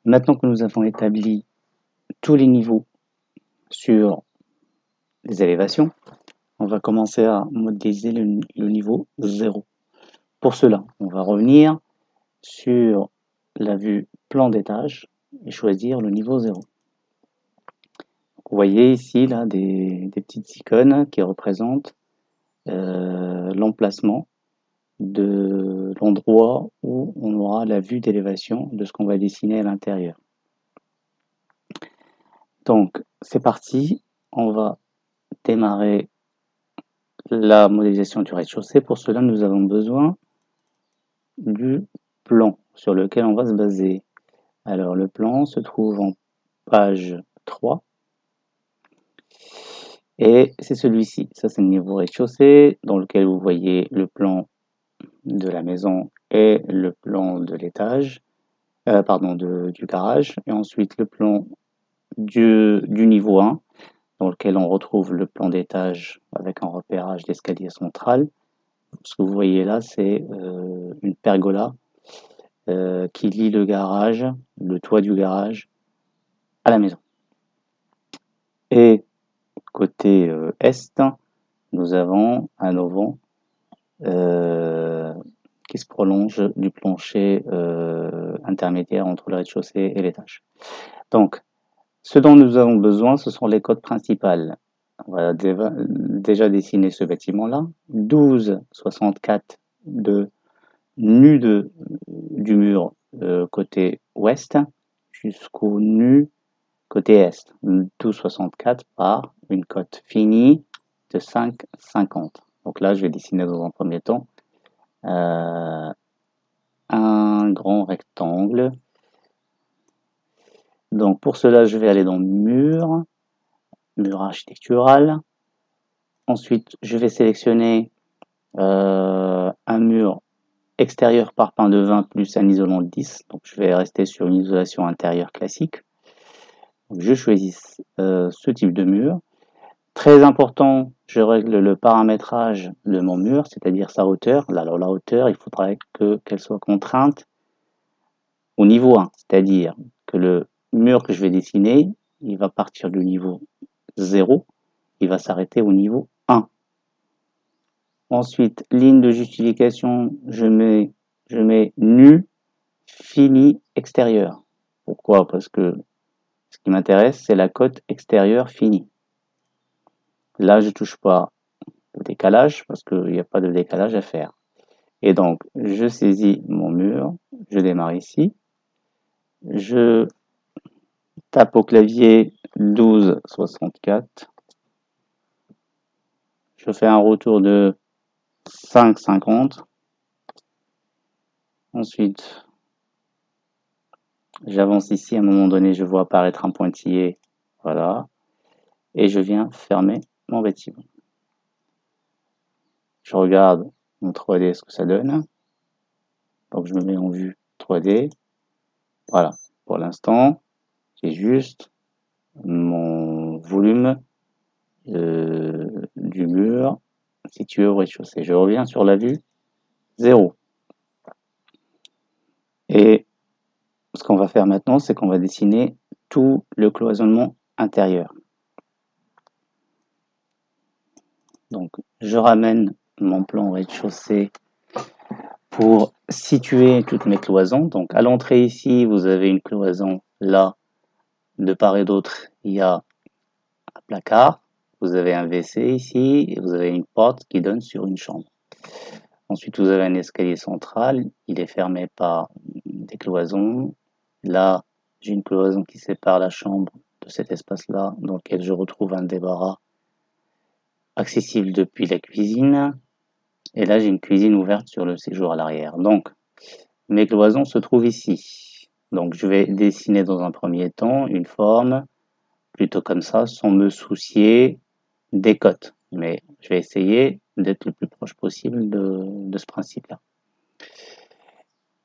Maintenant que nous avons établi tous les niveaux sur les élévations, on va commencer à modéliser le niveau 0. Pour cela, on va revenir sur la vue plan d'étage et choisir le niveau 0. Vous voyez ici là des petites icônes qui représentent l'emplacement de l'endroit où on aura la vue d'élévation de ce qu'on va dessiner à l'intérieur. Donc c'est parti, on va démarrer la modélisation du rez-de-chaussée. Pour cela, nous avons besoin du plan sur lequel on va se baser. Alors le plan se trouve en page 3 et c'est celui-ci. Ça c'est le niveau rez-de-chaussée dans lequel vous voyez le plan de la maison et le plan de l'étage, du garage, et ensuite le plan du niveau 1 dans lequel on retrouve le plan d'étage avec un repérage d'escalier central. Ce que vous voyez là, c'est une pergola qui lie le garage, le toit du garage, à la maison. Et côté est, nous avons un auvent qui se prolonge du plancher intermédiaire entre le rez-de-chaussée et l'étage. Donc, ce dont nous avons besoin, ce sont les codes principales. On va déjà dessiner ce bâtiment-là. 12,64 de nu du mur côté ouest jusqu'au nu côté est. 12,64 par une cote finie de 5,50. Donc là, je vais dessiner dans un premier temps un grand rectangle. Donc pour cela, je vais aller dans mur architectural. Ensuite, je vais sélectionner un mur extérieur par pain de 20 plus un isolant de 10. Donc je vais rester sur une isolation intérieure classique. Donc, je choisis ce type de mur. Très important, je règle le paramétrage de mon mur, c'est-à-dire sa hauteur. Alors la hauteur, il faudrait qu'elle soit contrainte au niveau 1, c'est-à-dire que le mur que je vais dessiner, il va partir du niveau 0, il va s'arrêter au niveau 1. Ensuite, ligne de justification, je mets nu, fini, extérieur. Pourquoi? Parce que ce qui m'intéresse, c'est la cote extérieure finie. Là, je ne touche pas au décalage parce qu'il n'y a pas de décalage à faire. Et donc, je saisis mon mur, je démarre ici, je tape au clavier 12,64, je fais un retour de 5,50, ensuite j'avance ici, à un moment donné je vois apparaître un pointillé, voilà, et je viens fermer mon bâtiment. Je regarde mon 3D ce que ça donne, donc je me mets en vue 3D, voilà, pour l'instant j'ai juste mon volume du mur situé au rez-de-chaussée. Je reviens sur la vue 0. Et ce qu'on va faire maintenant, c'est qu'on va dessiner tout le cloisonnement intérieur. Donc, je ramène mon plan rez-de-chaussée pour situer toutes mes cloisons. Donc, à l'entrée ici, vous avez une cloison. Là, de part et d'autre, il y a un placard. Vous avez un WC ici et vous avez une porte qui donne sur une chambre. Ensuite, vous avez un escalier central. Il est fermé par des cloisons. Là, j'ai une cloison qui sépare la chambre de cet espace-là, dans lequel je retrouve un débarras accessible depuis la cuisine. Et là, j'ai une cuisine ouverte sur le séjour à l'arrière. Donc, mes cloisons se trouvent ici. Donc, je vais dessiner dans un premier temps une forme plutôt comme ça, sans me soucier des cotes. Mais je vais essayer d'être le plus proche possible de ce principe-là.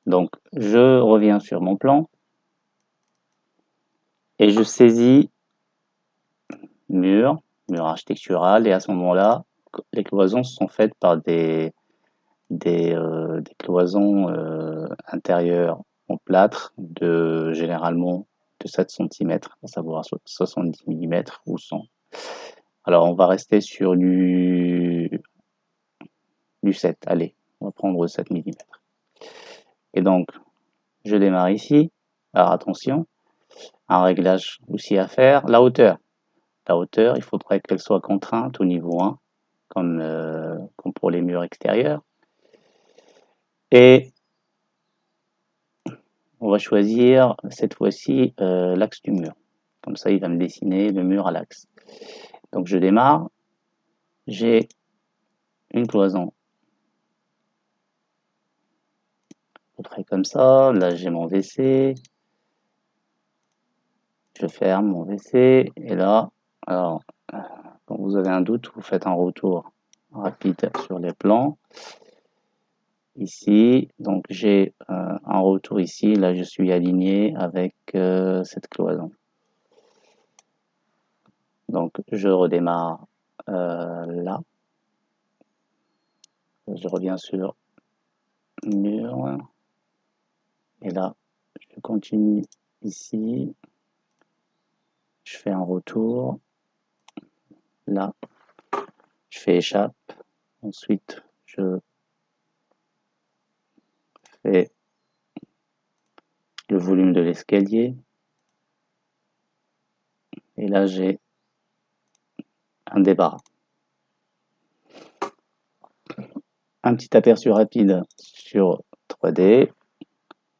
Donc, je reviens sur mon plan et je saisis mur architectural, et à ce moment-là, les cloisons sont faites par des cloisons intérieures en plâtre de généralement de 7 cm, à savoir 70 mm ou 100. Alors on va rester sur du 7, allez, on va prendre 7 mm. Et donc je démarre ici. Alors attention, un réglage aussi à faire, la hauteur. La hauteur, il faudrait qu'elle soit contrainte au niveau 1, comme pour les murs extérieurs. Et on va choisir cette fois-ci l'axe du mur. Comme ça, il va me dessiner le mur à l'axe. Donc je démarre. J'ai une cloison. À peu près comme ça. Là, j'ai mon WC. Je ferme mon WC. Et là, alors, quand vous avez un doute, vous faites un retour rapide sur les plans. Ici, donc j'ai un retour ici. Là, je suis aligné avec cette cloison. Donc, je redémarre là. Je reviens sur mur. Et là, je continue ici. Je fais un retour. Là, je fais échappe. Ensuite, je fais le volume de l'escalier. Et là, j'ai un débarras. Un petit aperçu rapide sur 3D.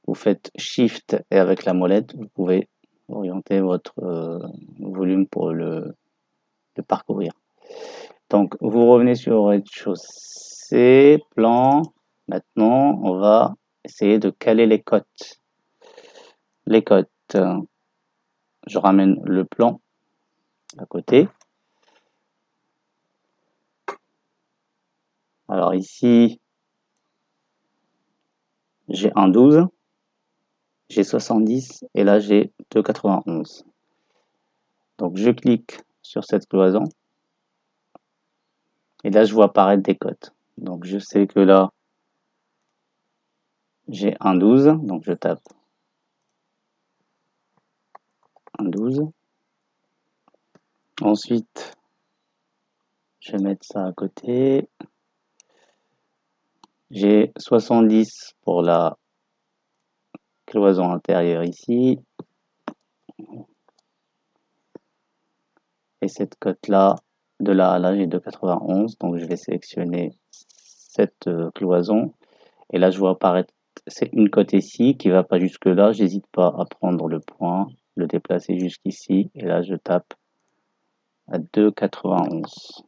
Vous faites Shift et avec la molette, vous pouvez orienter votre volume pour le parcourir. Donc, vous revenez sur rez-de-chaussée, plan. Maintenant, on va essayer de caler les cotes. Les cotes, je ramène le plan à côté. Alors ici, j'ai un 12, j'ai 70 et là j'ai 2,91. Donc je clique sur cette cloison et là je vois apparaître des cotes. Donc je sais que là j'ai un 12, donc je tape un 12. Ensuite, je vais mettre ça à côté. J'ai 70 pour la cloison intérieure ici. Et cette cote-là, de là à là, j'ai 2,91. Donc je vais sélectionner cette cloison. Et là, je vois apparaître c'est une cote ici qui va pas jusque là. J'hésite pas à prendre le point, le déplacer jusqu'ici. Et là, je tape à 2,91.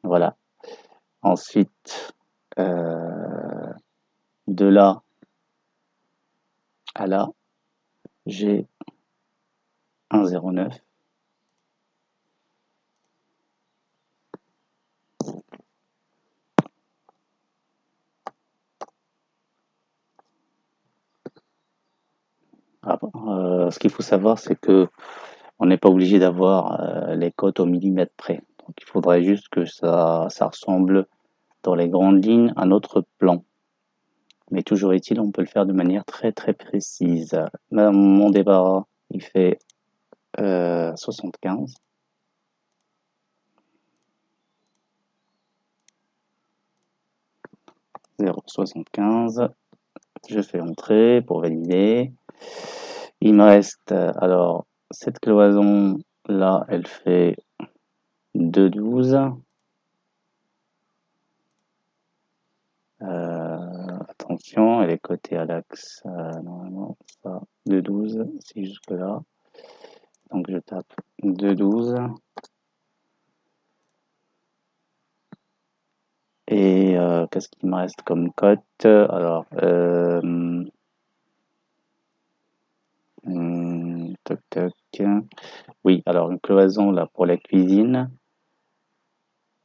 Voilà. Ensuite, de là à là, j'ai 1,09. Ce qu'il faut savoir, c'est que on n'est pas obligé d'avoir les cotes au millimètre près. Donc, il faudrait juste que ça ressemble dans les grandes lignes à notre plan. Mais toujours est-il, on peut le faire de manière très très précise. Là, mon débarras, il fait 75. « 0,75. Je fais entrer pour valider. Il me reste, alors, cette cloison là, elle fait 2,12. Attention, elle est cotée à l'axe, normalement, ça, 2,12, c'est jusque là. Donc je tape 2,12. Et qu'est-ce qu'il me reste comme cote? Alors, toc toc. Oui, alors une cloison là pour la cuisine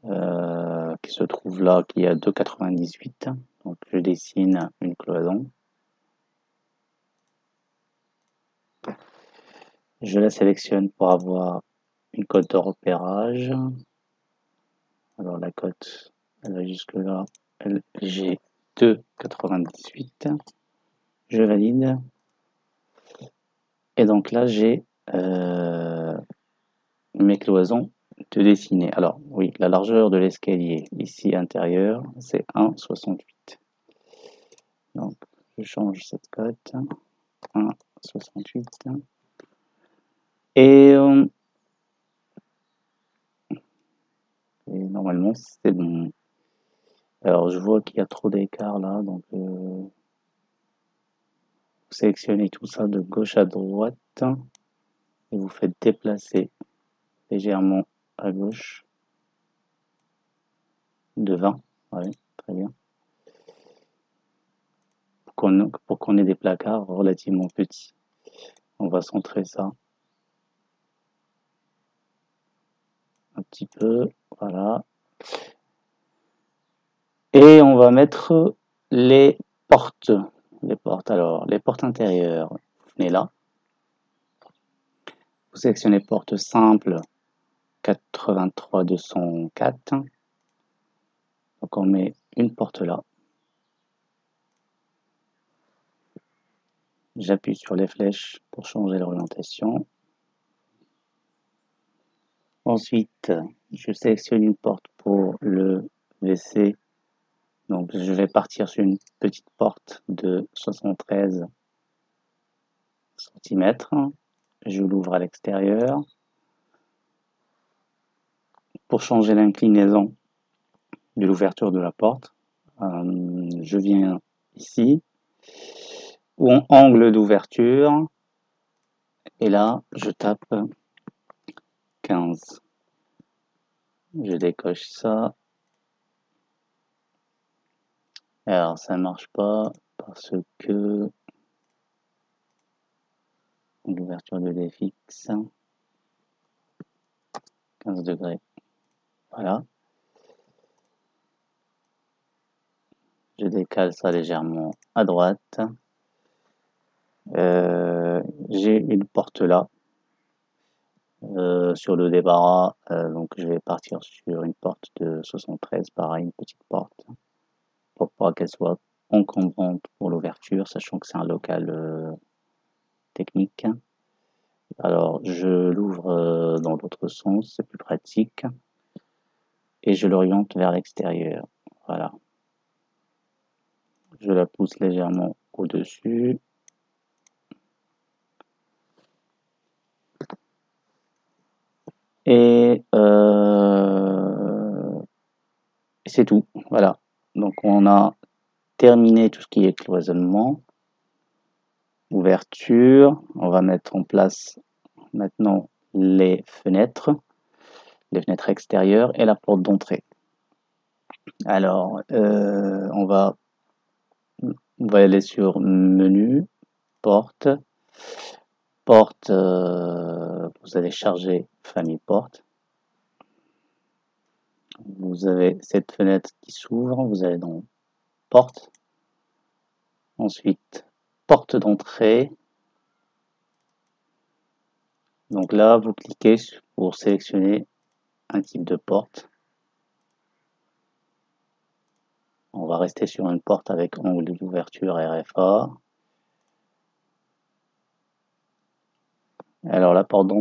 qui se trouve là, qui est à 2,98. Donc je dessine une cloison. Je la sélectionne pour avoir une cote de repérage. Alors la cote, elle va jusque là. J'ai 2,98. je valide. Et donc là, j'ai mes cloisons de dessiner. Alors, oui, la largeur de l'escalier ici intérieur, c'est 1,68. Donc, je change cette cote. 1,68. Et normalement, c'est bon. Alors, je vois qu'il y a trop d'écart là, donc vous sélectionnez tout ça de gauche à droite et vous faites déplacer légèrement à gauche de 20. Ouais, très bien. Pour qu'on ait des placards relativement petits. On va centrer ça un petit peu, voilà. Et on va mettre les portes. Alors, les portes intérieures, vous venez là. Vous sélectionnez porte simple 83-204. Donc on met une porte là. J'appuie sur les flèches pour changer l'orientation. Ensuite, je sélectionne une porte pour le WC. Donc je vais partir sur une petite porte de 73 cm. Je l'ouvre à l'extérieur. Pour changer l'inclinaison de l'ouverture de la porte, je viens ici, ou en angle d'ouverture, et là, je tape 15. Je décoche ça. Alors, ça ne marche pas parce que l'ouverture de fixe 15 degrés. Voilà. Je décale ça légèrement à droite. J'ai une porte là. Sur le débarras, donc je vais partir sur une porte de 73, pareil, une petite porte, pour pas qu'elle soit encombrante pour l'ouverture, sachant que c'est un local technique. Alors je l'ouvre dans l'autre sens, c'est plus pratique, et je l'oriente vers l'extérieur. Voilà. Je la pousse légèrement au-dessus. Et c'est tout. Voilà. Donc on a terminé tout ce qui est cloisonnement. Ouverture, on va mettre en place maintenant les fenêtres extérieures et la porte d'entrée. Alors, on va aller sur menu, porte, vous allez charger famille porte. Vous avez cette fenêtre qui s'ouvre, vous allez dans porte, ensuite porte d'entrée. Donc là, vous cliquez pour sélectionner un type de porte. On va rester sur une porte avec angle d'ouverture RFA. Alors la porte d'entrée